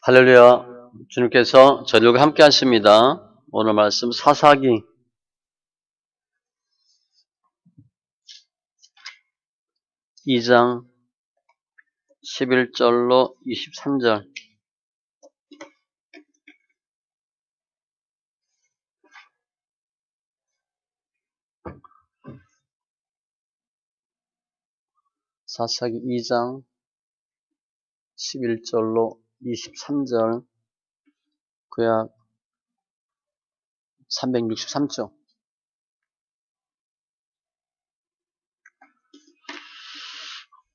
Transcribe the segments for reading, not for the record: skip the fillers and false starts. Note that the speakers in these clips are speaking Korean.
할렐루야. 주님께서 저들과 함께 하십니다. 오늘 말씀 사사기 2장 11절로 23절. 사사기 2장 11절로 23절. 구약 363쪽.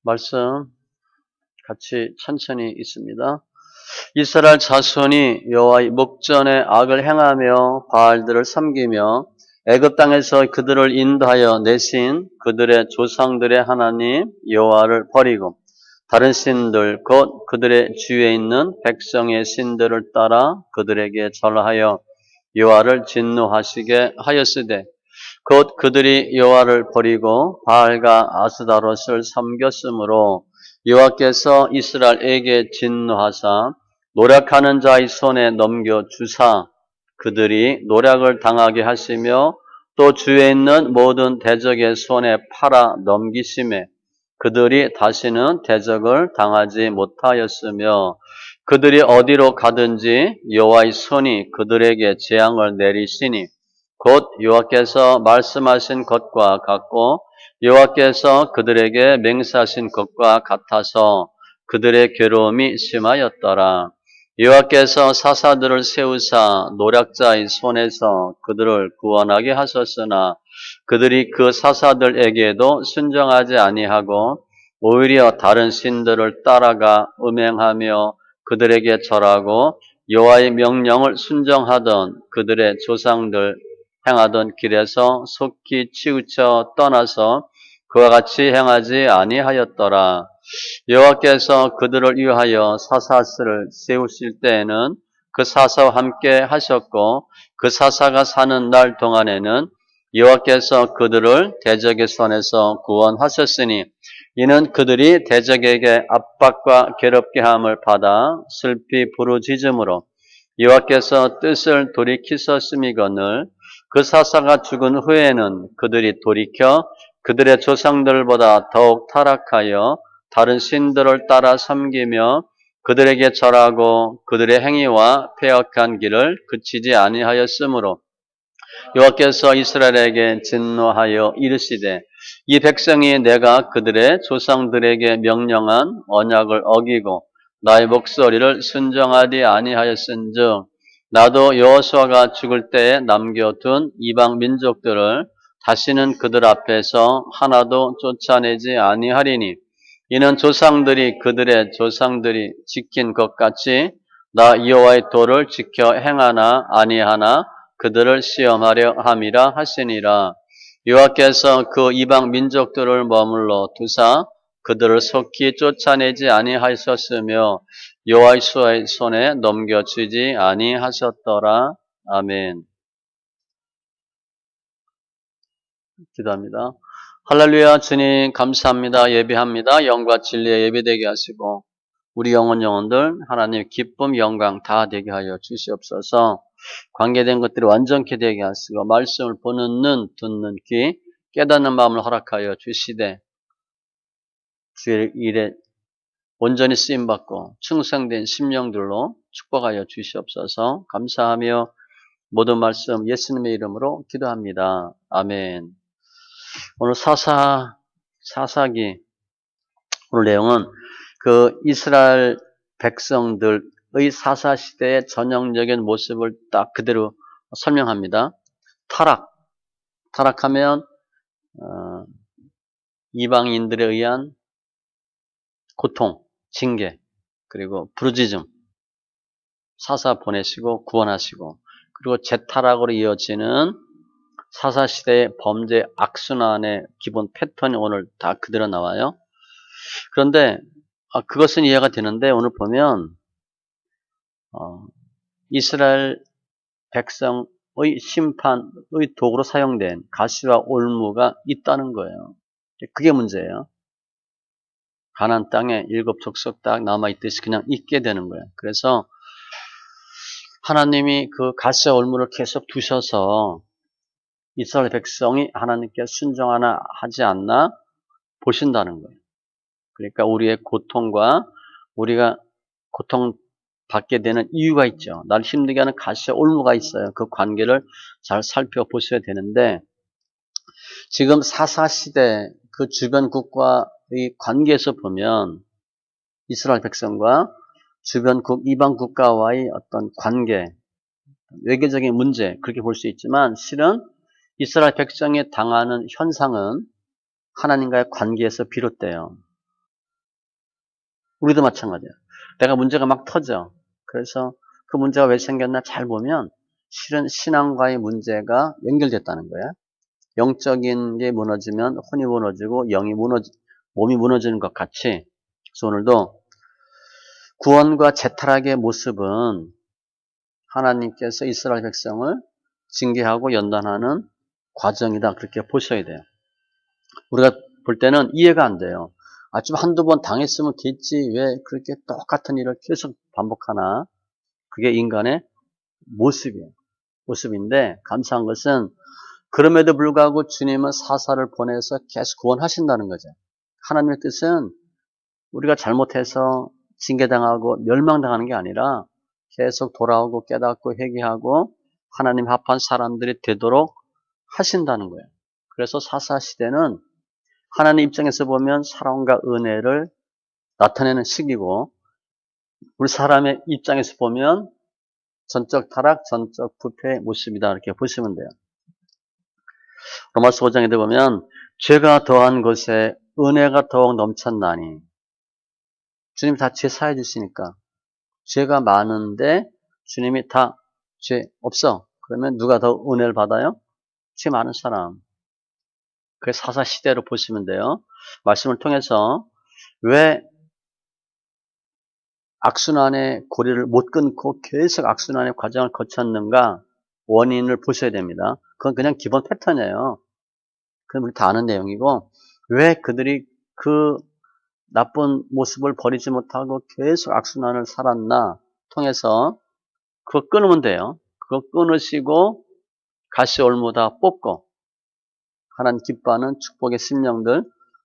말씀 같이 천천히 있습니다. 이스라엘 자손이 여호와의 목전에 악을 행하며 바알들을 섬기며 애굽 땅에서 그들을 인도하여 내신 그들의 조상들의 하나님 여호와를 버리고 다른 신들 곧 그들의 주위에 있는 백성의 신들을 따라 그들에게 절하여 여호와를 진노하시게 하였으되 곧 그들이 여호와를 버리고 바알과 아스다롯을 섬겼으므로 여호와께서 이스라엘에게 진노하사 노력하는 자의 손에 넘겨주사 그들이 노력을 당하게 하시며 또 주위에 있는 모든 대적의 손에 팔아 넘기심에 그들이 다시는 대적을 당하지 못하였으며 그들이 어디로 가든지 여호와의 손이 그들에게 재앙을 내리시니 곧 여호와께서 말씀하신 것과 같고 여호와께서 그들에게 맹세하신 것과 같아서 그들의 괴로움이 심하였더라. 여호와께서 사사들을 세우사 노략자의 손에서 그들을 구원하게 하셨으나 그들이 그 사사들에게도 순종하지 아니하고 오히려 다른 신들을 따라가 음행하며 그들에게 절하고 여호와의 명령을 순종하던 그들의 조상들 행하던 길에서 속히 치우쳐 떠나서 그와 같이 행하지 아니하였더라. 여호와께서 그들을 위하여 사사를 세우실 때에는 그 사사와 함께 하셨고 그 사사가 사는 날 동안에는 여호와께서 그들을 대적의 손에서 구원하셨으니 이는 그들이 대적에게 압박과 괴롭게 함을 받아 슬피 부르짖음으로 여호와께서 뜻을 돌이키셨음이거늘 그 사사가 죽은 후에는 그들이 돌이켜 그들의 조상들보다 더욱 타락하여 다른 신들을 따라 섬기며 그들에게 절하고 그들의 행위와 패역한 길을 그치지 아니하였으므로 여호와께서 이스라엘에게 진노하여 이르시되 이 백성이 내가 그들의 조상들에게 명령한 언약을 어기고 나의 목소리를 순종하지 아니하였은즉 나도 여호수아가 죽을 때에 남겨둔 이방 민족들을 다시는 그들 앞에서 하나도 쫓아내지 아니하리니 이는 조상들이 그들의 조상들이 지킨 것 같이 나 여호와의 도를 지켜 행하나 아니하나 그들을 시험하려 함이라 하시니라. 여호와께서 그 이방 민족들을 머물러 두사 그들을 속히 쫓아내지 아니하셨으며 여호와의 손에 넘겨주지 아니하셨더라. 아멘. 기도합니다. 할렐루야. 주님 감사합니다. 예배합니다. 영과 진리에 예배되게 하시고 우리 영혼들 하나님 기쁨 영광 다 되게 하여 주시옵소서. 관계된 것들이 완전케 되게 하시고 말씀을 보는 눈 듣는 귀 깨닫는 마음을 허락하여 주시되 주의 일에 온전히 쓰임받고 충성된 심령들로 축복하여 주시옵소서. 감사하며 모든 말씀 예수님의 이름으로 기도합니다. 아멘. 오늘 사사기 오늘 내용은 그 이스라엘 백성들의 사사시대의 전형적인 모습을 딱 그대로 설명합니다. 타락하면 이방인들에 의한 고통, 징계, 그리고 부르짖음, 사사 보내시고 구원하시고 그리고 재타락으로 이어지는 사사시대의 범죄 악순환의 기본 패턴이 오늘 다 그대로 나와요. 그런데 그것은 이해가 되는데 오늘 보면 이스라엘 백성의 심판의 도구로 사용된 가시와 올무가 있다는 거예요. 그게 문제예요. 가나안 땅에 7 족속 딱 남아있듯이 그냥 있게 되는 거예요. 그래서 하나님이 그 갓세 올무를 계속 두셔서 이스라엘 백성이 하나님께 순종하나 하지 않나 보신다는 거예요. 그러니까 우리의 고통과 우리가 고통받게 되는 이유가 있죠. 날 힘들게 하는 갓세 올무가 있어요. 그 관계를 잘 살펴보셔야 되는데 지금 사사시대 그 주변 국가의 관계에서 보면 이스라엘 백성과 주변 이방 국가와의 어떤 관계, 외교적인 문제 그렇게 볼 수 있지만 실은 이스라엘 백성이 당하는 현상은 하나님과의 관계에서 비롯돼요. 우리도 마찬가지야. 내가 문제가 막 터져. 그래서 그 문제가 왜 생겼나 잘 보면 실은 신앙과의 문제가 연결됐다는 거야. 영적인 게 무너지면 혼이 무너지고 몸이 무너지는 것 같이. 그래서 오늘도 구원과 재탈학의 모습은 하나님께서 이스라엘 백성을 징계하고 연단하는 과정이다. 그렇게 보셔야 돼요. 우리가 볼 때는 이해가 안 돼요. 좀 한두 번 당했으면 됐지. 왜 그렇게 똑같은 일을 계속 반복하나? 그게 인간의 모습이에요. 모습인데 감사한 것은 그럼에도 불구하고 주님은 사사를 보내서 계속 구원하신다는 거죠. 하나님의 뜻은 우리가 잘못해서 징계당하고 멸망당하는 게 아니라 계속 돌아오고 깨닫고 회개하고 하나님 합한 사람들이 되도록 하신다는 거예요. 그래서 사사시대는 하나님 입장에서 보면 사랑과 은혜를 나타내는 시기고 우리 사람의 입장에서 보면 전적 타락, 전적 부패의 모습이다. 이렇게 보시면 돼요. 로마서 5장에 보면 죄가 더한 것에 은혜가 더욱 넘쳤나니 주님이 다 죄 사해 주시니까 죄가 많은데 주님이 다 죄 없어. 그러면 누가 더 은혜를 받아요? 죄 많은 사람. 그래서 사사시대로 보시면 돼요. 말씀을 통해서 왜 악순환의 고리를 못 끊고 계속 악순환의 과정을 거쳤는가 원인을 보셔야 됩니다. 그건 그냥 기본 패턴이에요. 그건 우리 다 아는 내용이고 왜 그들이 그 나쁜 모습을 버리지 못하고 계속 악순환을 살았나 통해서 그거 끊으면 돼요. 그거 끊으시고 가시올무다 뽑고 하나님 기뻐하는 축복의 심령들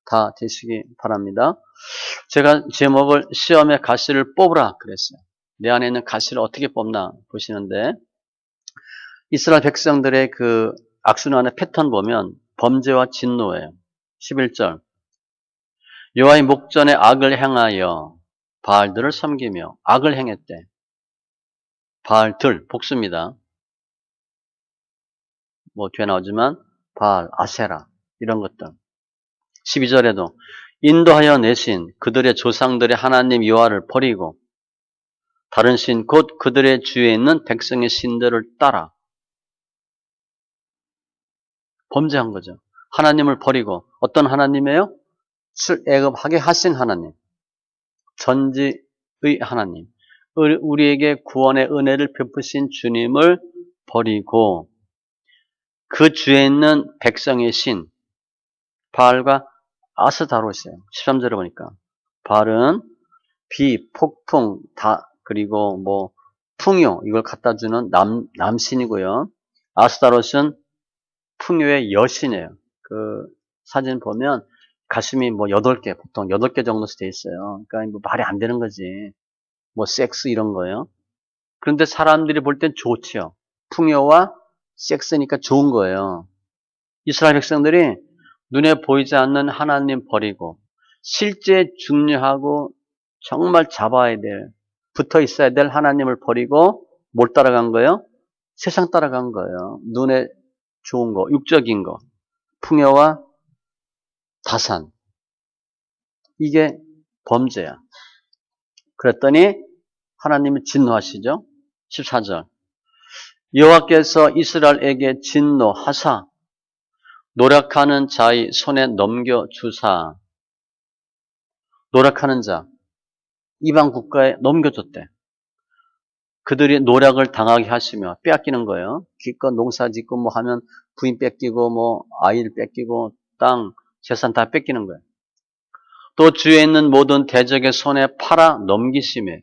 다 되시기 바랍니다. 제가 제목을 시험의 가시를 뽑으라 그랬어요. 내 안에 있는 가시를 어떻게 뽑나 보시는데 이스라엘 백성들의 그 악순환의 패턴 보면 범죄와 진노예요. 11절 여호와의 목전에 악을 행하여 바알들을 섬기며 악을 행했대. 바알들 복수입니다. 뭐 뒤에 나오지만 바알, 아세라 이런 것들. 12절에도 인도하여 내신 그들의 조상들의 하나님 여호와를 버리고 다른 신 곧 그들의 주위에 있는 백성의 신들을 따라 범죄한 거죠. 하나님을 버리고 어떤 하나님이에요? 출애굽하게 하신 하나님. 전지의 하나님. 우리에게 구원의 은혜를 베푸신 주님을 버리고 그 주에 있는 백성의 신 바알과 아스다롯이에요. 13절에 보니까 바알은 비, 폭풍, 그리고 뭐 풍요 이걸 갖다 주는 남신이고요. 아스다롯은 풍요의 여신이에요. 그 사진 보면 가슴이 뭐 8개, 보통 8개 정도씩 돼 있어요. 그러니까 뭐 말이 안 되는 거지. 뭐 섹스 이런 거예요. 그런데 사람들이 볼 땐 좋지요. 풍요와 섹스니까 좋은 거예요. 이스라엘 백성들이 눈에 보이지 않는 하나님 버리고 실제 중요하고 정말 잡아야 될, 붙어 있어야 될 하나님을 버리고 뭘 따라간 거예요? 세상 따라간 거예요. 눈에 좋은 거, 육적인 거, 풍요와 다산. 이게 범죄야. 그랬더니 하나님이 진노하시죠. 14절. 여호와께서 이스라엘에게 진노하사 노력하는 자의 손에 넘겨주사 노력하는 자 이방 국가에 넘겨줬대. 그들이 노력을 당하게 하시며 빼앗기는 거예요. 기껏 농사 짓고 뭐 하면 부인 뺏기고 뭐 아이를 뺏기고 땅 재산 다 뺏기는 거예요. 또 주위에 있는 모든 대적의 손에 팔아 넘기심에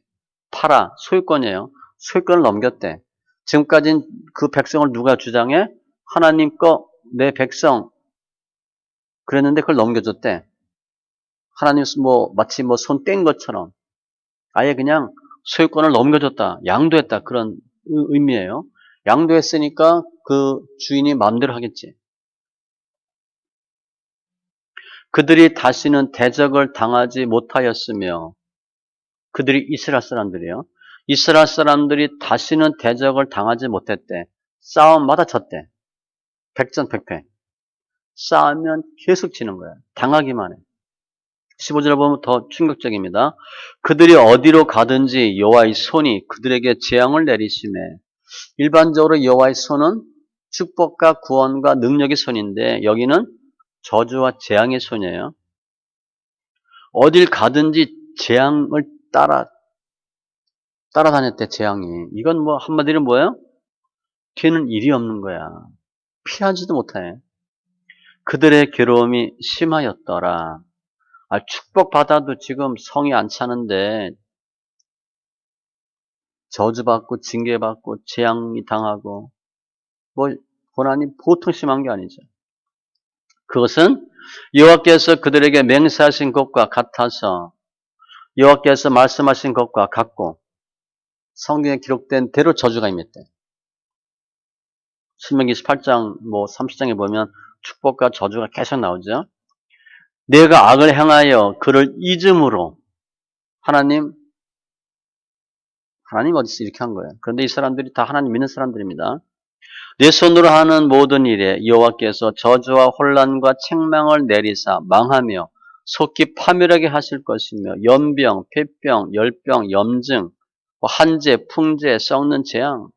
팔아 소유권이에요. 소유권을 넘겼대. 지금까지는 그 백성을 누가 주장해? 하나님 거 내 백성 그랬는데 그걸 넘겨줬대. 하나님 마치 손 뗀 것처럼 아예 그냥 소유권을 넘겨줬다. 양도했다. 그런 의미예요. 양도했으니까 그 주인이 마음대로 하겠지. 그들이 다시는 대적을 당하지 못하였으며 그들이 이스라엘 사람들이요. 이스라엘 사람들이 다시는 대적을 당하지 못했대. 싸움마다 졌대. 백전백패. 싸우면 계속 지는 거야. 당하기만 해. 15절을 보면 더 충격적입니다. 그들이 어디로 가든지 여호와의 손이 그들에게 재앙을 내리시매. 일반적으로 여호와의 손은 축복과 구원과 능력의 손인데 여기는 저주와 재앙의 손이에요. 어딜 가든지 재앙을 따라다녔대, 재앙이. 이건 한마디로 뭐예요? 뒤는 일이 없는 거야. 피하지도 못해. 그들의 괴로움이 심하였더라. 축복받아도 지금 성이 안 차는데 저주받고 징계받고 재앙이 당하고 고난이 보통 심한 게 아니죠. 그것은 여호와께서 그들에게 맹세하신 것과 같아서 여호와께서 말씀하신 것과 같고 성경에 기록된 대로 저주가 임했대. 신명기 18장 30장에 보면 축복과 저주가 계속 나오죠. 내가 악을 행하여 그를 잊음으로 하나님 어디서 이렇게 한 거예요. 그런데 이 사람들이 다 하나님 믿는 사람들입니다. 내 손으로 하는 모든 일에 여호와께서 저주와 혼란과 책망을 내리사 망하며 속히 파멸하게 하실 것이며 연병, 폐병, 열병, 염증, 한재, 풍재, 썩는 재앙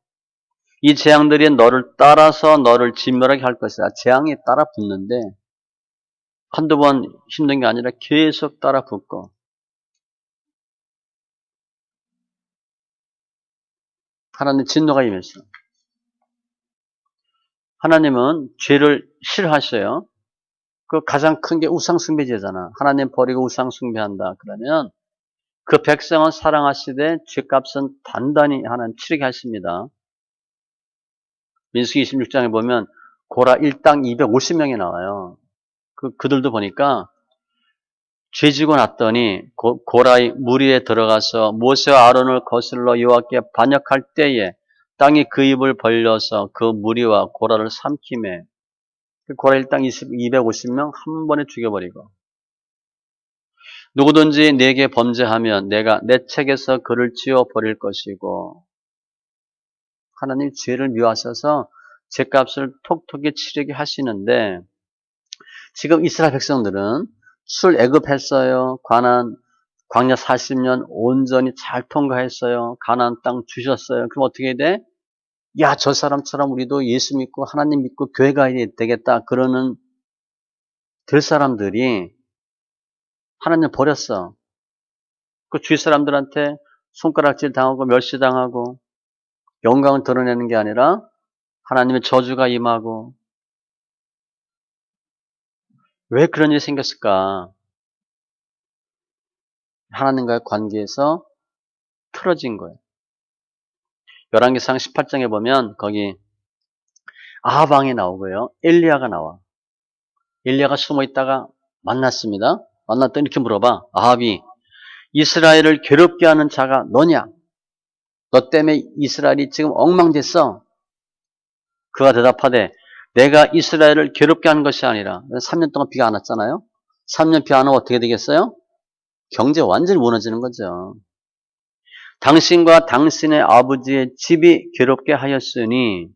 이 재앙들이 너를 따라서 너를 진멸하게 할 것이다. 재앙이 따라 붙는데 한두 번 힘든 게 아니라 계속 따라 붙고 하나님 진노가 임했어. 하나님은 죄를 싫어하셔요. 그 가장 큰 게 우상숭배제잖아. 하나님 버리고 우상숭배한다. 그러면 그 백성은 사랑하시되 죄값은 단단히 하나님 치르게 하십니다. 민수기 26장에 보면 고라 1당 250명이 나와요. 그들도 보니까 죄지고 났더니 고라의 무리에 들어가서 모세와 아론을 거슬러 여호와께 반역할 때에 땅이 그 입을 벌려서 그 무리와 고라를 삼키매 고라 1당 250명 한 번에 죽여버리고 누구든지 내게 범죄하면 내가 내 책에서 그를 지워버릴 것이고 하나님 죄를 미워하셔서 죄값을 톡톡히 치르게 하시는데 지금 이스라엘 백성들은 출애굽했어요. 광야 40년 온전히 잘 통과했어요. 가나안 땅 주셨어요. 그럼 어떻게 돼? 야, 저 사람처럼 우리도 예수 믿고 하나님 믿고 교회 가야 되겠다. 그러는 될 사람들이 하나님 버렸어. 그 주위 사람들한테 손가락질 당하고 멸시당하고 영광을 드러내는 게 아니라 하나님의 저주가 임하고 왜 그런 일이 생겼을까? 하나님과의 관계에서 틀어진 거예요. 열왕기상 18장에 보면 거기 아합 왕이 나오고요. 엘리야가 나와. 엘리야가 숨어 있다가 만났습니다. 만났더니 이렇게 물어봐. 아합이 이스라엘을 괴롭게 하는 자가 너냐? 너 때문에 이스라엘이 지금 엉망됐어. 그가 대답하되 내가 이스라엘을 괴롭게 하는 것이 아니라 3년 동안 비가 안 왔잖아요. 3년 비 안 오면 어떻게 되겠어요? 경제 완전히 무너지는 거죠. 당신과 당신의 아버지의 집이 괴롭게 하였으니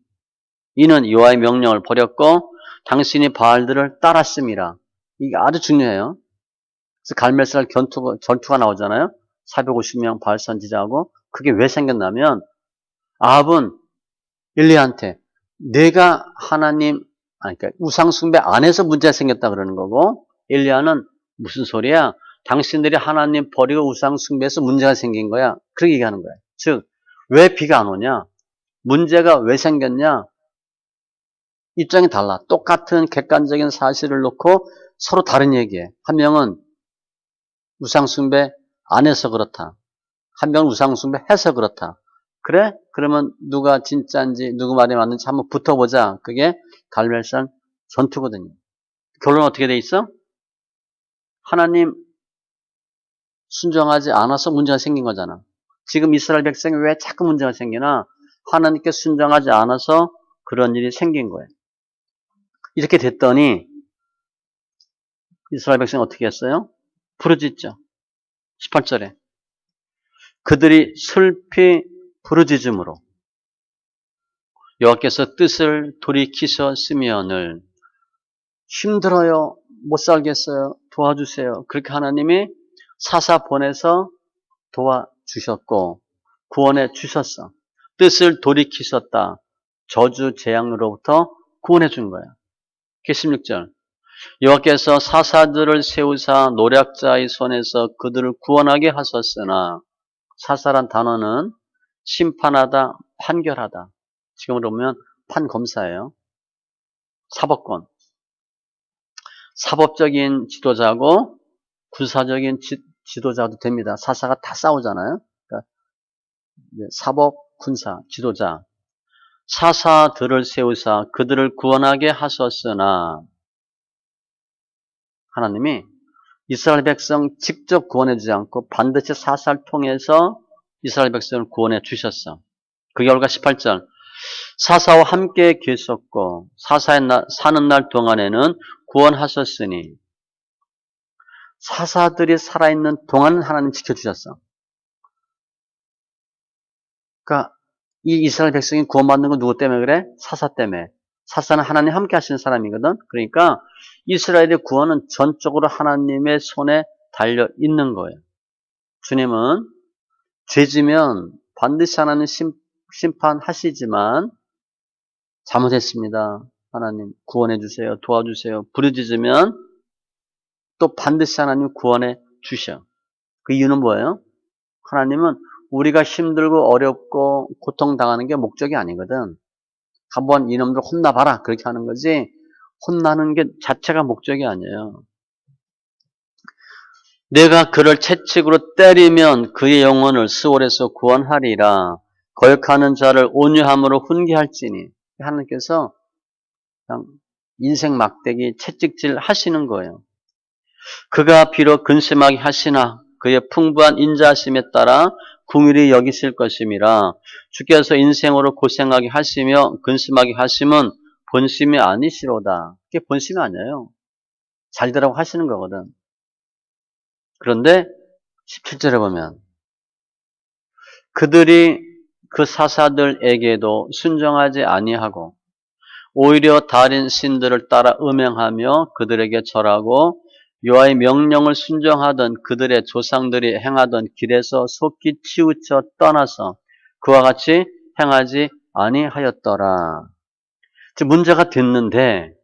이는 여호와의 명령을 버렸고 당신이 바알들을 따랐습니다. 이게 아주 중요해요. 그래서 갈멜살 전투가 나오잖아요. 450명 바알 선지자하고 그게 왜 생겼냐면 아합은 엘리야한테 내가 그러니까 우상숭배 안에서 문제가 생겼다 그러는 거고 엘리야는 무슨 소리야? 당신들이 하나님 버리고 우상숭배해서 문제가 생긴 거야. 그렇게 얘기하는 거야. 즉, 왜 비가 안 오냐? 문제가 왜 생겼냐? 입장이 달라. 똑같은 객관적인 사실을 놓고 서로 다른 얘기해. 한 명은 우상숭배 안 해서 그렇다. 한 명은 우상숭배 해서 그렇다. 그래? 그러면 누가 진짜인지 누구 말이 맞는지 한번 붙어보자. 그게 갈멜산 전투거든요. 결론은 어떻게 돼 있어? 하나님 순종하지 않아서 문제가 생긴 거잖아. 지금 이스라엘 백성이 왜 자꾸 문제가 생기나? 하나님께 순종하지 않아서 그런 일이 생긴 거예요. 이렇게 됐더니 이스라엘 백성이 어떻게 했어요? 부르짖죠. 18절에. 그들이 슬피 부르짖음으로 여호와께서 뜻을 돌이키셨으면을 힘들어요. 못 살겠어요. 도와주세요. 그렇게 하나님이 사사 보내서 도와주셨고 구원해 주셨어. 뜻을 돌이키셨다. 저주 재앙으로부터 구원해 준 거야. 16절. 여호와께서 사사들을 세우사 노략자의 손에서 그들을 구원하게 하셨으나 사사란 단어는 심판하다, 판결하다. 지금으로 보면 판검사예요. 사법권. 사법적인 지도자고 군사적인 지도자도 됩니다. 사사가 다 싸우잖아요. 그러니까 사법, 군사, 지도자. 사사들을 세우사 그들을 구원하게 하셨으나 하나님이 이스라엘 백성 직접 구원해 주지 않고 반드시 사사를 통해서 이스라엘 백성을 구원해 주셨어. 그 결과 18절. 사사와 함께 계셨고 사는 날 동안에는 구원하셨으니 사사들이 살아있는 동안은 하나님 지켜주셨어. 그러니까 이 이스라엘 백성이 구원받는 건 누구 때문에 그래? 사사 때문에. 사사는 하나님 함께 하시는 사람이거든. 그러니까 이스라엘의 구원은 전적으로 하나님의 손에 달려 있는 거예요. 주님은 죄지면 반드시 하나님 심판하시지만 잘못했습니다. 하나님 구원해 주세요. 도와주세요. 부르짖으면 또 반드시 하나님 구원해 주셔. 그 이유는 뭐예요? 하나님은 우리가 힘들고 어렵고 고통당하는 게 목적이 아니거든. 한번 이놈들 혼나봐라. 그렇게 하는 거지. 혼나는 게 자체가 목적이 아니에요. 내가 그를 채찍으로 때리면 그의 영혼을 스올에서 구원하리라. 거역하는 자를 온유함으로 훈계할지니. 하나님께서 그냥 인생 막대기 채찍질 하시는 거예요. 그가 비록 근심하게 하시나 그의 풍부한 인자하심에 따라 긍휼히 여기실 것임이라. 주께서 인생으로 고생하게 하시며 근심하게 하심은 본심이 아니시로다. 그게 본심이 아니에요. 잘 되라고 하시는 거거든. 그런데 17절에 보면 그들이 그 사사들에게도 순종하지 아니하고 오히려 다른 신들을 따라 음행하며 그들에게 절하고 여호와의 명령을 순종하던 그들의 조상들이 행하던 길에서 속히 치우쳐 떠나서 그와 같이 행하지 아니하였더라. 지금 문제가 됐는데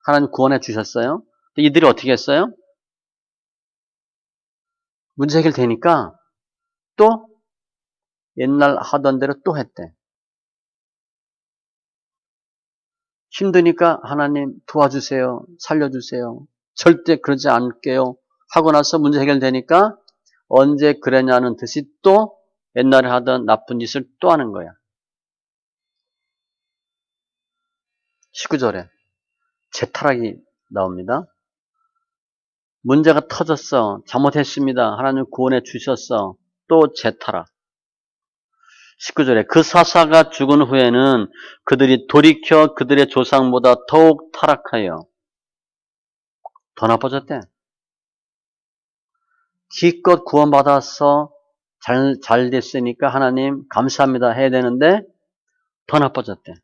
하나님 구원해 주셨어요. 이들이 어떻게 했어요? 문제 해결되니까 또 옛날 하던 대로 또 했대. 힘드니까 하나님 도와주세요. 살려주세요. 절대 그러지 않을게요. 하고 나서 문제 해결되니까 언제 그랬냐는 듯이 또 옛날에 하던 나쁜 짓을 또 하는 거야. 19절에 재타락이 나옵니다. 문제가 터졌어. 잘못했습니다. 하나님 구원해 주셨어. 또 재타락. 19절에 그 사사가 죽은 후에는 그들이 돌이켜 그들의 조상보다 더욱 타락하여 더 나빠졌대. 기껏 구원받아서 잘 됐으니까 하나님 감사합니다 해야 되는데 더 나빠졌대.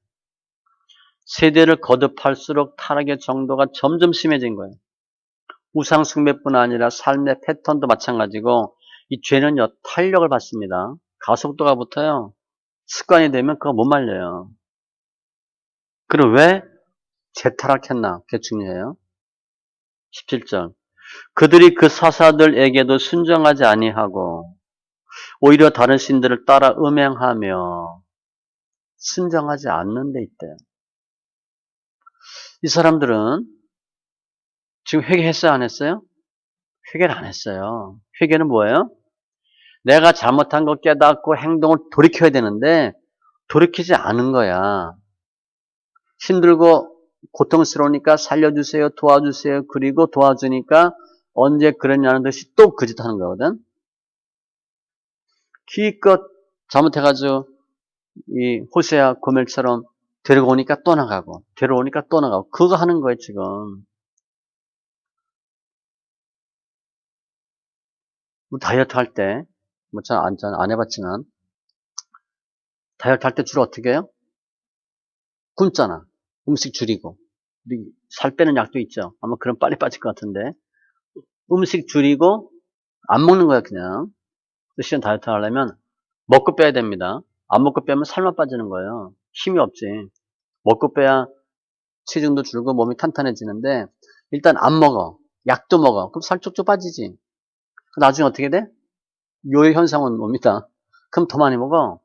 세대를 거듭할수록 타락의 정도가 점점 심해진 거예요. 우상 숭배뿐 아니라 삶의 패턴도 마찬가지고 이 죄는요 탄력을 받습니다. 가속도가 붙어요. 습관이 되면 그거 못 말려요. 그럼 왜 재타락했나? 그게 중요해요. 17절 그들이 그 사사들에게도 순종하지 아니하고 오히려 다른 신들을 따라 음행하며 순종하지 않는 데 있대요. 이 사람들은 지금 회개했어요? 안 했어요? 회개를 안 했어요. 회개는 뭐예요? 내가 잘못한 거 깨닫고 행동을 돌이켜야 되는데 돌이키지 않은 거야. 힘들고 고통스러우니까 살려주세요, 도와주세요. 그리고 도와주니까 언제 그랬냐는 듯이 또 그 짓 하는 거거든. 기껏 잘못해가지고 이 호세아 고멜처럼 데려오니까 또 나가고 데려오니까 또 나가고 그거 하는 거예요 지금. 다이어트 할 때 뭐 잘 안 해봤지만 다이어트 할 때 주로 어떻게 해요? 굶잖아. 음식 줄이고 우리 살 빼는 약도 있죠. 아마 그럼 빨리 빠질 것 같은데 음식 줄이고 안 먹는 거야 그냥. 실은 다이어트 하려면 먹고 빼야 됩니다. 안 먹고 빼면 살만 빠지는 거예요. 힘이 없지. 먹고 빼야 체중도 줄고 몸이 탄탄해지는데 일단 안 먹어. 약도 먹어. 그럼 살 쭉쭉 빠지지. 나중에 어떻게 돼? 요요 현상은 옵니다. 그럼 더 많이 먹어.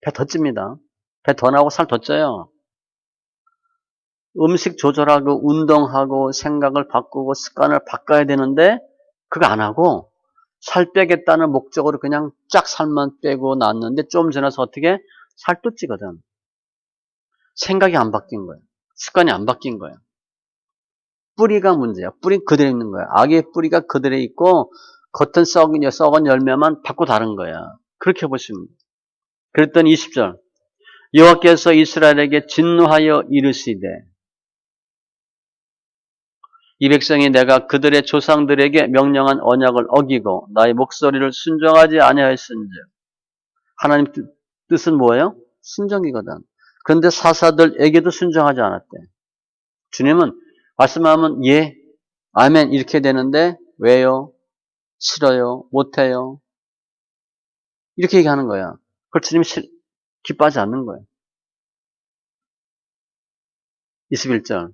배 더 찝니다. 배 더 나오고 살 더 쪄요. 음식 조절하고 운동하고 생각을 바꾸고 습관을 바꿔야 되는데 그거 안 하고 살 빼겠다는 목적으로 그냥 쫙 살만 빼고 놨는데 좀 지나서 어떻게 살 또 찌거든. 생각이 안 바뀐 거예요. 습관이 안 바뀐 거예요. 뿌리가 문제야. 뿌리 그대로 있는 거야. 악의 뿌리가 그대로 있고 겉은 썩은 열매만 받고 다른 거야. 그렇게 보시면 돼요. 그랬더니 20절 여호와께서 이스라엘에게 진노하여 이르시되 이 백성이 내가 그들의 조상들에게 명령한 언약을 어기고 나의 목소리를 순종하지 아니하였은즉 하나님 뜻은 뭐예요? 순종이거든. 그런데 사사들에게도 순종하지 않았대. 주님은 말씀하면 예, 아멘 이렇게 되는데 왜요? 싫어요? 못해요? 이렇게 얘기하는 거야. 그걸 주님이 기뻐하지 않는 거예요. 21절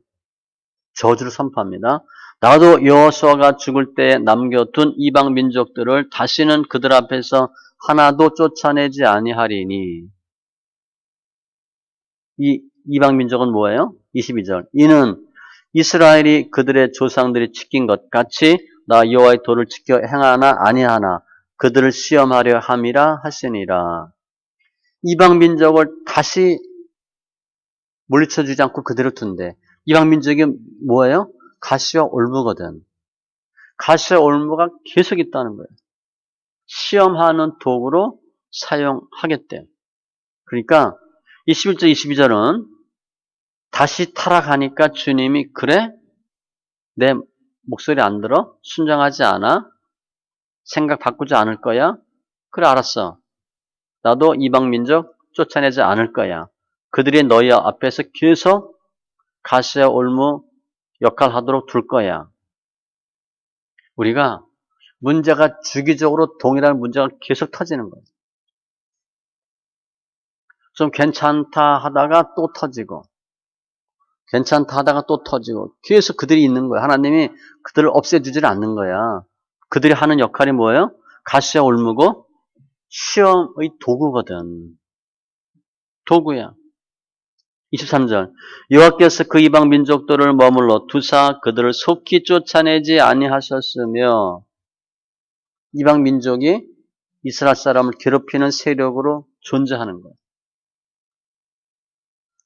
저주를 선포합니다. 나도 여호수아가 죽을 때에 남겨둔 이방 민족들을 다시는 그들 앞에서 하나도 쫓아내지 아니하리니 이 이방 민족은 뭐예요? 22절 이는 이스라엘이 그들의 조상들이 지킨 것 같이 나 여호와의 도를 지켜 행하나 아니하나 그들을 시험하려 함이라 하시니라. 이방 민족을 다시 물리쳐 주지 않고 그대로 둔대. 이방 민족이 뭐예요? 가시와 올무거든. 가시와 올무가 계속 있다는 거예요. 시험하는 도구로 사용하겠대. 그러니까 21절 22절은 다시 타락하니까 주님이 그래? 내 목소리 안 들어? 순종하지 않아? 생각 바꾸지 않을 거야? 그래 알았어. 나도 이방 민족 쫓아내지 않을 거야. 그들이 너희 앞에서 계속 가시와 올무 역할하도록 둘 거야. 우리가 문제가 주기적으로 동일한 문제가 계속 터지는 거예요. 좀 괜찮다 하다가 또 터지고 괜찮다 하다가 또 터지고 계속 그들이 있는 거예요. 하나님이 그들을 없애주지를 않는 거야. 그들이 하는 역할이 뭐예요? 가시와 올무고 시험의 도구거든. 도구야. 23절 여호와께서 그 이방 민족들을 머물러 두사 그들을 속히 쫓아내지 아니하셨으며 이방 민족이 이스라엘 사람을 괴롭히는 세력으로 존재하는 거예요.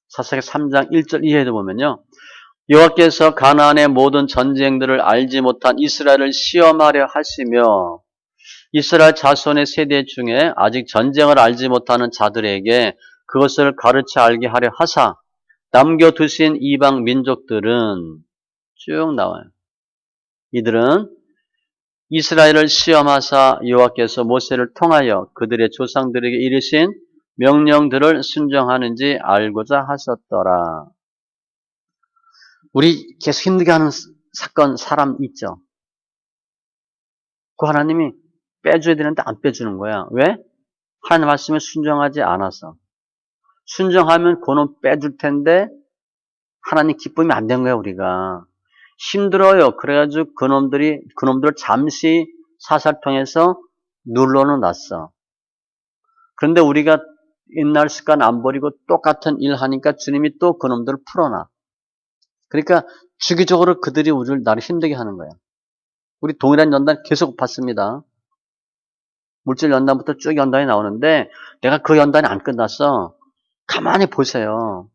사사기 3장 1절 이하에도 보면요. 여호와께서 가나안의 모든 전쟁들을 알지 못한 이스라엘을 시험하려 하시며 이스라엘 자손의 세대 중에 아직 전쟁을 알지 못하는 자들에게 그것을 가르쳐 알게 하려 하사 남겨두신 이방 민족들은 쭉 나와요. 이들은 이스라엘을 시험하사 여호와께서 모세를 통하여 그들의 조상들에게 이르신 명령들을 순종하는지 알고자 하셨더라. 우리 계속 힘들게 하는 사건, 사람 있죠. 그 하나님이 빼줘야 되는데 안 빼주는 거야. 왜? 하나님 말씀에 순종하지 않아서. 순종하면 그놈 빼줄 텐데 하나님 기쁨이 안 된 거야 우리가. 힘들어요. 그래가지고 그놈들을 잠시 사살 통해서 눌러는 놨어. 그런데 우리가 옛날 습관 안 버리고 똑같은 일 하니까 주님이 또 그놈들을 풀어놔. 그러니까 주기적으로 그들이 우리를 나를 힘들게 하는 거야. 우리 동일한 연단 계속 받습니다. 물질 연단부터 쭉 연단이 나오는데 내가 그 연단이 안 끝났어. 가만히 보세요.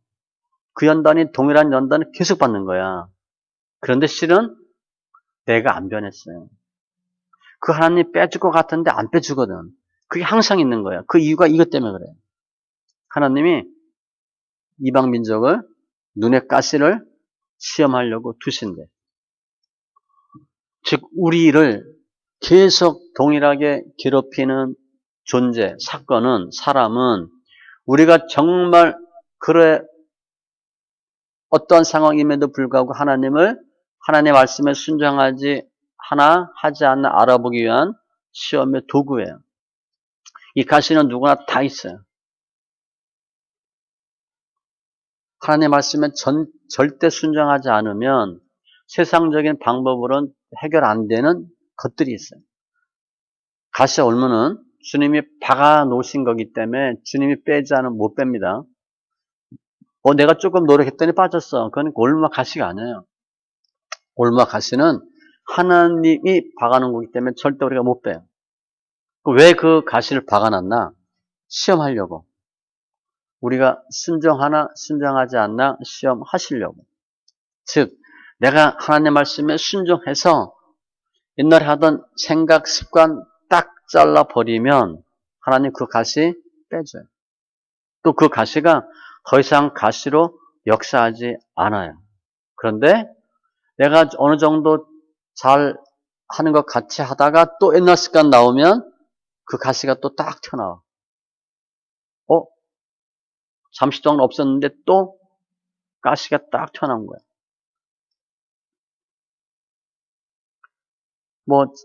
그 연단이 동일한 연단을 계속 받는 거야. 그런데 실은 내가 안 변했어요. 그 하나님 빼줄 것 같은데 안 빼주거든. 그게 항상 있는 거야. 그 이유가 이것 때문에 그래. 하나님이 이방 민족을 눈의 가시를 시험하려고 두신대. 즉 우리를 계속 동일하게 괴롭히는 존재, 사건은, 사람은 우리가 정말 그래 어떤 상황임에도 불구하고 하나님의 말씀에 순종하지 하나 하지 않나 알아보기 위한 시험의 도구예요. 이 가시는 누구나 다 있어요. 하나님의 말씀에 절대 순종하지 않으면 세상적인 방법으로는 해결 안 되는 것들이 있어요. 가시와 올무는 주님이 박아 놓으신 거기 때문에 주님이 빼지 않으면 못 뺍니다. 내가 조금 노력했더니 빠졌어. 그건 올무와 가시가 아니에요. 올무와 가시는 하나님이 박아놓은 거기 때문에 절대 우리가 못 빼요. 왜 그 가시를 박아놨나? 시험하려고. 우리가 순종하나 순종하지 않나 시험하시려고. 즉 내가 하나님의 말씀에 순종해서 옛날에 하던 생각, 습관 딱 잘라버리면 하나님 그 가시 빼줘요. 또 그 가시가 더 이상 가시로 역사하지 않아요. 그런데 내가 어느 정도 잘 하는 것 같이 하다가 또 옛날 습관 나오면 그 가시가 또 딱 튀어나와. 잠시 동안 없었는데 또 가시가 딱 튀어나온 거야.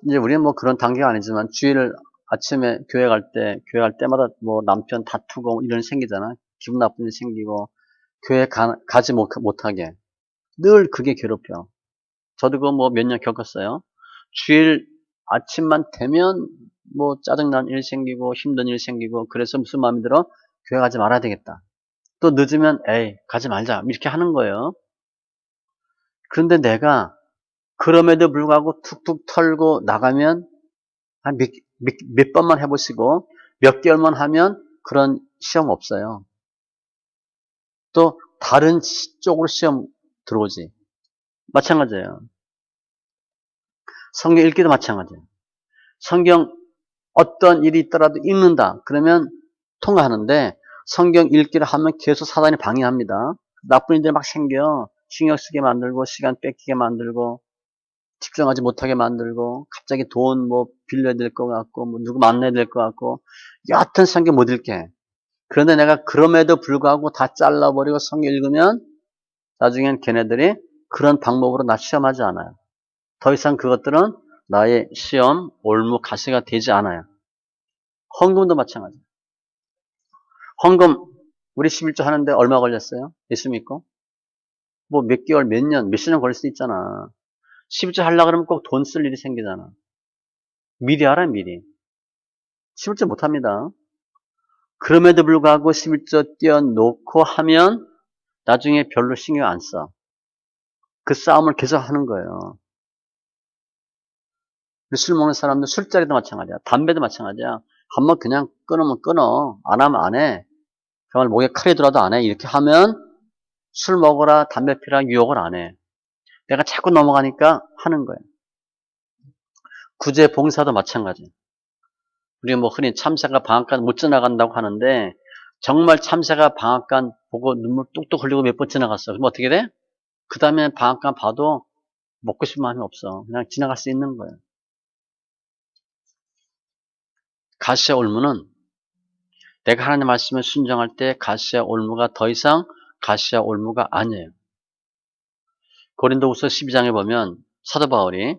이제 우리는 그런 단계가 아니지만 주일 아침에 교회 갈 때마다 남편 다투고 이런 일 생기잖아. 기분 나쁜 일 생기고 교회 가지 못하게. 늘 그게 괴롭혀. 저도 그거 몇 년 겪었어요. 주일 아침만 되면 짜증난 일 생기고 힘든 일 생기고 그래서 무슨 마음이 들어? 교회 가지 말아야 되겠다. 또 늦으면 에이 가지 말자 이렇게 하는 거예요. 그런데 내가 그럼에도 불구하고 툭툭 털고 나가면 한 몇 번만 해보시고 몇 개월만 하면 그런 시험 없어요. 또 다른 쪽으로 시험 들어오지. 마찬가지예요. 성경 읽기도 마찬가지예요. 성경 어떤 일이 있더라도 읽는다. 그러면 통과하는데 성경 읽기를 하면 계속 사단이 방해합니다. 나쁜 일들이 막 생겨. 신경 쓰게 만들고 시간 뺏기게 만들고 집중하지 못하게 만들고 갑자기 돈 빌려야 될 것 같고 누구 만나야 될 것 같고 여하튼 성경 못 읽게. 그런데 내가 그럼에도 불구하고 다 잘라버리고 성경 읽으면 나중엔 걔네들이 그런 방법으로 나 시험하지 않아요. 더 이상 그것들은 나의 시험, 올무, 가시가 되지 않아요. 헌금도 마찬가지예요. 헌금 우리 11조 하는데 얼마 걸렸어요? 예수 믿고? 몇 개월, 몇 년, 몇 년 걸릴 수 있잖아. 11조 하려고 그러면 꼭 돈 쓸 일이 생기잖아. 미리 하라, 미리. 11조 못합니다. 그럼에도 불구하고 11조 띄워놓고 하면 나중에 별로 신경 안 써. 그 싸움을 계속 하는 거예요. 술 먹는 사람들 술자리도 마찬가지야. 담배도 마찬가지야. 한번 그냥 끊으면 끊어. 안 하면 안 해. 정말 목에 칼이 들어도 안 해. 이렇게 하면 술 먹어라, 담배 피라 유혹을 안 해. 내가 자꾸 넘어가니까 하는 거예요. 구제 봉사도 마찬가지. 우리 흔히 참새가 방앗간 못 지나간다고 하는데 정말 참새가 방앗간 보고 눈물 뚝뚝 흘리고 몇 번 지나갔어. 그럼 어떻게 돼? 그 다음에 방앗간 봐도 먹고 싶은 마음이 없어. 그냥 지나갈 수 있는 거예요. 가시와 올무는 내가 하나님 말씀을 순종할 때 가시와 올무가 더 이상 가시와 올무가 아니에요. 고린도후서 12장에 보면 사도 바울이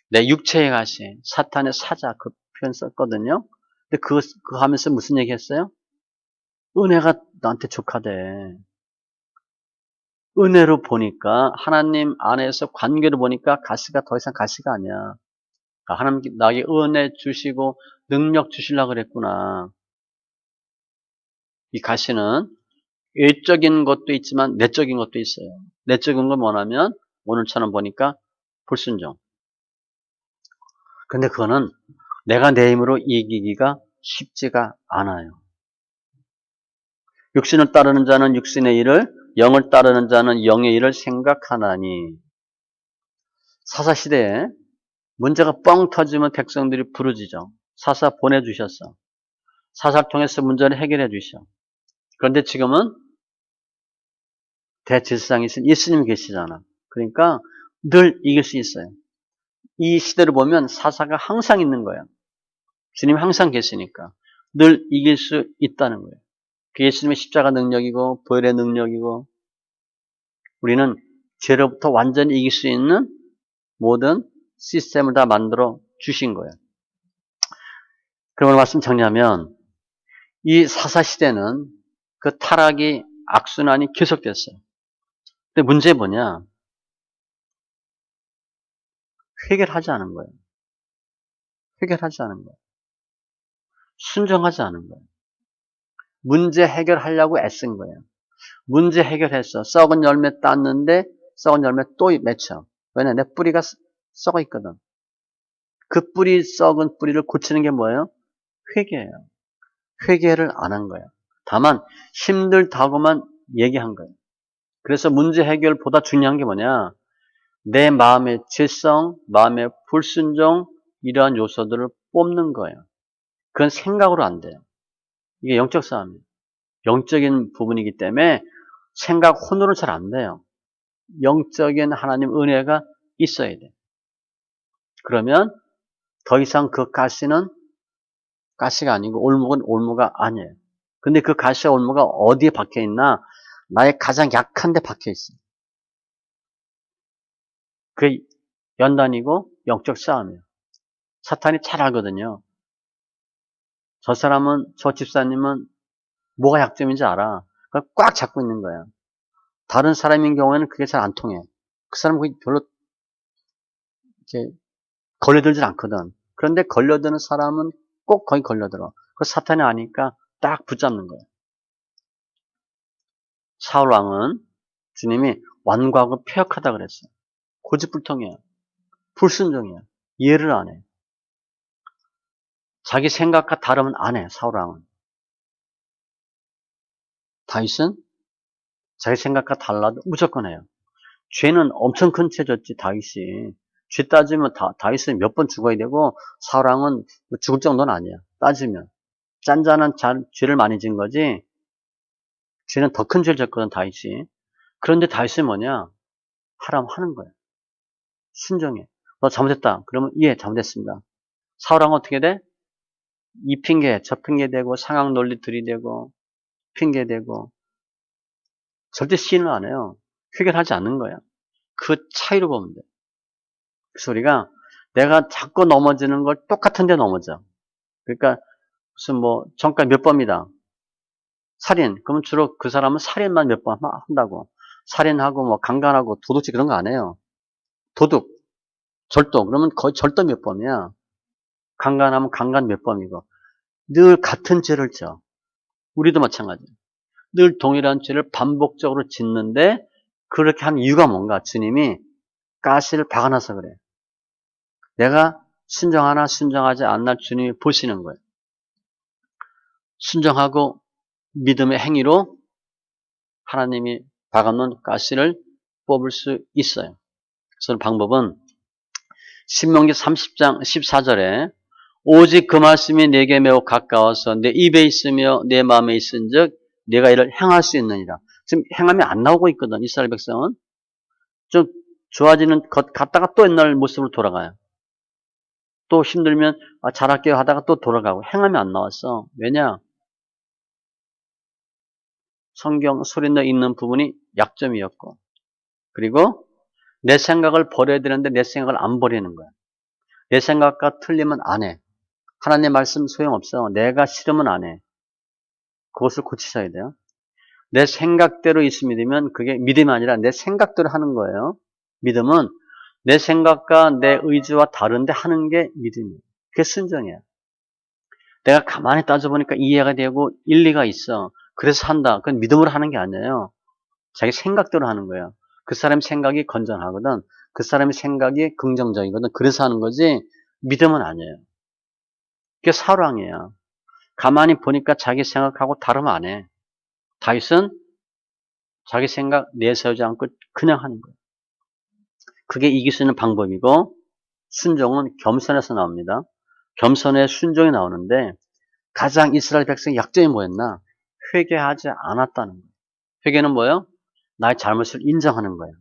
내 육체의 가시, 사탄의 사자 그 표현 썼거든요. 근데 그거 하면서 무슨 얘기 했어요? 은혜가 나한테 족하대. 은혜로 보니까 하나님 안에서 관계로 보니까 가시가 더 이상 가시가 아니야. 하나님 나에게 은혜 주시고 능력 주시려고 그랬구나. 이 가시는 외적인 것도 있지만 내적인 것도 있어요. 내적인 건 뭐냐면 오늘처럼 보니까 불순종. 근데 그거는 내가 내 힘으로 이기기가 쉽지가 않아요. 육신을 따르는 자는 육신의 일을, 영을 따르는 자는 영의 일을 생각하나니. 사사시대에 문제가 뻥 터지면 백성들이 부르짖어. 사사 보내주셨어. 사사를 통해서 문제를 해결해 주셔. 그런데 지금은 대제사장이신 예수님이 계시잖아. 그러니까 늘 이길 수 있어요. 이 시대를 보면 사사가 항상 있는 거야. 주님이 항상 계시니까 늘 이길 수 있다는 거예요. 그 예수님의 십자가 능력이고 보혈의 능력이고 우리는 죄로부터 완전히 이길 수 있는 모든 시스템을 다 만들어 주신 거예요. 그러면 말씀 정리하면 이 사사시대는 그 타락이 악순환이 계속됐어요. 근데 문제 뭐냐? 해결하지 않은 거예요. 해결하지 않은 거예요. 순종하지 않은 거예요. 문제 해결하려고 애쓴 거예요. 문제 해결했어. 썩은 열매 땄는데 썩은 열매 또 맺혀. 왜냐? 내 뿌리가 썩어 있거든. 그 뿌리 썩은 뿌리를 고치는 게 뭐예요? 회개예요. 회개를 안 한 거예요. 다만 힘들다고만 얘기한 거예요. 그래서 문제 해결보다 중요한 게 뭐냐? 내 마음의 죄성, 마음의 불순종 이러한 요소들을 뽑는 거예요. 그건 생각으로 안 돼요. 이게 영적 싸움이에요. 영적인 부분이기 때문에 생각 혼으로 잘 안 돼요. 영적인 하나님 은혜가 있어야 돼. 그러면 더 이상 그 가시는 가시가 아니고 올무는 올무가 아니에요. 근데 그 가시와 올무가 어디에 박혀 있나? 나의 가장 약한 데 박혀 있어요. 그게 연단이고 영적 싸움이에요. 사탄이 잘 알거든요. 저 사람은, 저 집사님은 뭐가 약점인지 알아. 그걸 꽉 잡고 있는 거야. 다른 사람인 경우에는 그게 잘 안 통해. 그 사람은 거기 별로 이렇게 걸려들질 않거든. 그런데 걸려드는 사람은 꼭 거기 걸려들어. 그 사탄이 아니까 딱 붙잡는 거야. 사울 왕은 주님이 완고하고 폐역하다 그랬어요. 고집불통이야. 불순종이야. 이해를 안 해. 자기 생각과 다르면 안 해, 사울 왕은. 다윗은 자기 생각과 달라도 무조건 해요. 죄는 엄청 큰 죄 졌지, 다윗이. 죄 따지면 다윗은 몇 번 죽어야 되고 사울 왕은 죽을 정도는 아니야. 따지면. 짠짠한 죄를 많이 진 거지 죄는 더 큰 죄를 졌거든, 다윗이. 그런데 다윗은 뭐냐? 하라면 하는 거야. 순종해. 너 잘못했다. 그러면 예, 잘못했습니다. 사울 왕은 어떻게 돼? 이 핑계, 저 핑계 대고 상황 논리 들이대고 핑계 대고 절대 시인을 안 해요. 해결하지 않는 거야. 그 차이로 보면 돼. 그래서 우리가 내가 자꾸 넘어지는 걸 똑같은 데 넘어져. 그러니까 무슨 뭐 정가 몇 번이다. 살인. 그러면 주로 그 사람은 살인만 몇 번 한다고. 살인하고 뭐 강간하고 도둑질 그런 거 안 해요. 도둑, 절도. 그러면 거의 절도 몇 번이야. 강간하면 강간 몇 번이고. 늘 같은 죄를 져. 우리도 마찬가지. 늘 동일한 죄를 반복적으로 짓는데 그렇게 한 이유가 뭔가? 주님이 가시를 박아놔서 그래. 내가 순종하나 순종하지 않나 주님이 보시는 거예요. 순종하고 믿음의 행위로 하나님이 박아놓은 가시를 뽑을 수 있어요. 그래서 방법은 신명기 30장 14절에 오직 그 말씀이 내게 매우 가까워서 내 입에 있으며 내 마음에 있은즉 내가 이를 행할 수 있느니라. 지금 행함이 안 나오고 있거든. 이스라엘 백성은 좀 좋아지는 것 같다가 또 옛날 모습으로 돌아가요. 또 힘들면 잘할게요 하다가 또 돌아가고 행함이 안 나왔어. 왜냐? 성경 소리내 있는 부분이 약점이었고 그리고 내 생각을 버려야 되는데 내 생각을 안 버리는 거야. 내 생각과 틀리면 안 해. 하나님 말씀 소용없어. 내가 싫으면 안 해. 그것을 고치셔야 돼요. 내 생각대로 있음이 되면 그게 믿음이 아니라 내 생각대로 하는 거예요. 믿음은 내 생각과 내 의지와 다른데 하는 게 믿음이에요. 그게 순종이야. 내가 가만히 따져보니까 이해가 되고 일리가 있어. 그래서 한다. 그건 믿음으로 하는 게 아니에요. 자기 생각대로 하는 거예요. 그 사람 생각이 건전하거든. 그 사람의 생각이 긍정적이거든. 그래서 하는 거지 믿음은 아니에요. 그게 사랑이야. 가만히 보니까 자기 생각하고 다름 안 해. 다윗은 자기 생각 내세우지 않고 그냥 하는 거야. 그게 이길 수 있는 방법이고 순종은 겸손에서 나옵니다. 겸손에 순종이 나오는데 가장 이스라엘 백성의 약점이 뭐였나? 회개하지 않았다는 거예요. 회개는 뭐예요? 나의 잘못을 인정하는 거예요.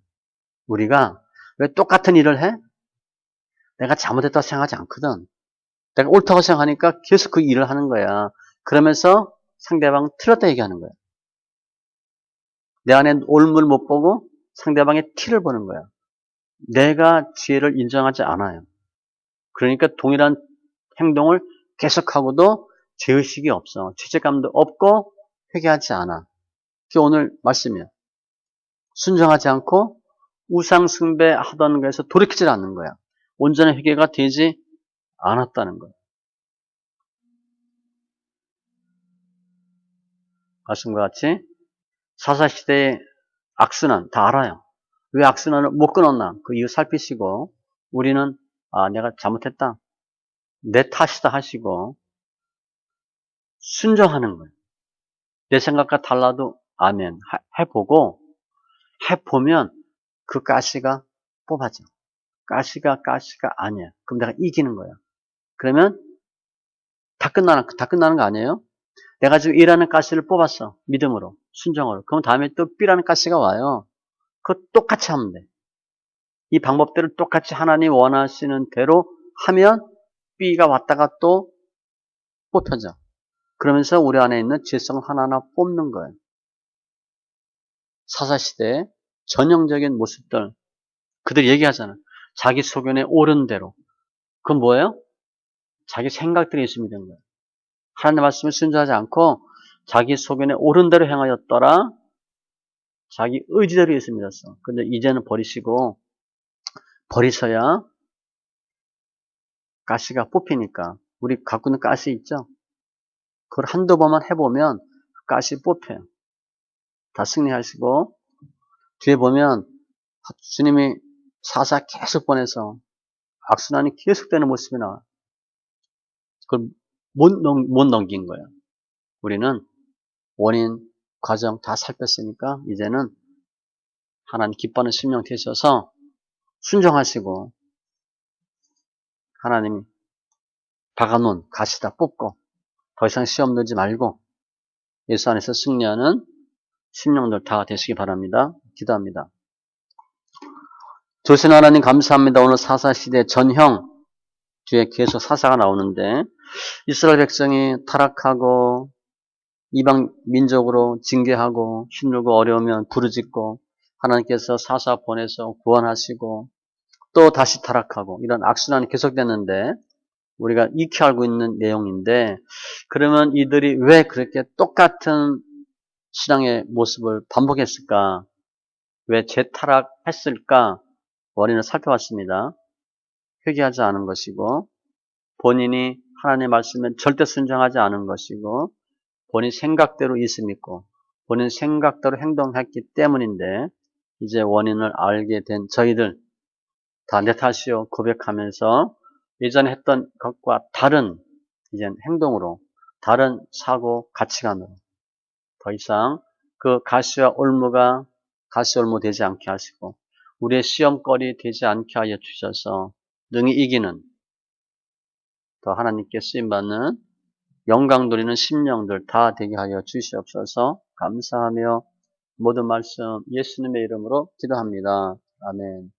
우리가 왜 똑같은 일을 해? 내가 잘못했다고 생각하지 않거든. 내가 옳다고 생각하니까 계속 그 일을 하는 거야. 그러면서 상대방 틀렸다 얘기하는 거야. 내 안에 옳음을 못 보고 상대방의 티를 보는 거야. 내가 지혜를 인정하지 않아요. 그러니까 동일한 행동을 계속하고도 죄의식이 없어. 죄책감도 없고 회개하지 않아. 그게 오늘 말씀이야. 순종하지 않고 우상 숭배하던 거에서 돌이키질 않는 거야. 온전한 회개가 되지 않았다는 거야. 말씀과 같이 사사시대의 악순환 다 알아요. 왜 악순환을 못 끊었나? 그 이유 살피시고 우리는 내가 잘못했다. 내 탓이다 하시고 순종하는 거예요. 내 생각과 달라도 아멘 해보면 그 가시가 뽑아져. 가시가 아니야. 그럼 내가 이기는 거야. 그러면 다 끝나는 거 아니에요? 내가 지금 A라는 가시를 뽑았어. 믿음으로, 순종으로. 그럼 다음에 또 B라는 가시가 와요. 그거 똑같이 하면 돼. 이 방법대로 똑같이 하나님 원하시는 대로 하면 B가 왔다가 또 뽑혀져. 그러면서 우리 안에 있는 죄성 하나하나 뽑는 거예요. 사사시대의 전형적인 모습들. 그들이 얘기하잖아. 자기 소견에 옳은 대로. 그건 뭐예요? 자기 생각들이 있으면 되는 거예요. 하나님의 말씀을 순종하지 않고 자기 소견에 옳은 대로 행하였더라. 자기 의지대로 예수 믿었어. 근데 이제는 버리셔야 가시가 뽑히니까. 우리 갖고 있는 가시 있죠? 그걸 한두 번만 해보면 가시 뽑혀요. 다 승리하시고 뒤에 보면 주님이 사사 계속 보내서 악순환이 계속되는 모습이 나와. 그걸 못 넘긴 거예요. 우리는 원인, 과정 다 살폈으니까 이제는 하나님 기뻐하는 심령 되셔서 순종하시고 하나님이 박아놓은 가시다 뽑고 더 이상 시험 넣지 말고 예수 안에서 승리하는 심령들 다 되시기 바랍니다. 기도합니다. 조신 하나님 감사합니다. 오늘 사사시대 전형 뒤에 계속 사사가 나오는데 이스라엘 백성이 타락하고 이방 민족으로 징계하고 힘들고 어려우면 부르짖고 하나님께서 사사 보내서 구원하시고 또 다시 타락하고 이런 악순환이 계속됐는데 우리가 익히 알고 있는 내용인데 그러면 이들이 왜 그렇게 똑같은 신앙의 모습을 반복했을까? 왜 재타락했을까? 원인을 살펴봤습니다. 회개하지 않은 것이고 본인이 하나님의 말씀에 절대 순종하지 않은 것이고 본인 생각대로 예수 믿고 본인 생각대로 행동했기 때문인데 이제 원인을 알게 된 저희들 다 내 탓이요 고백하면서 예전에 했던 것과 다른 이제 행동으로 다른 사고 가치관으로 더 이상 그 가시와 올무가 가시올무 되지 않게 하시고 우리의 시험거리 되지 않게 하여 주셔서 능히 이기는 더 하나님께 쓰임받는 영광 돌리는 심령들 다 되게 하여 주시옵소서. 감사하며 모든 말씀 예수님의 이름으로 기도합니다. 아멘.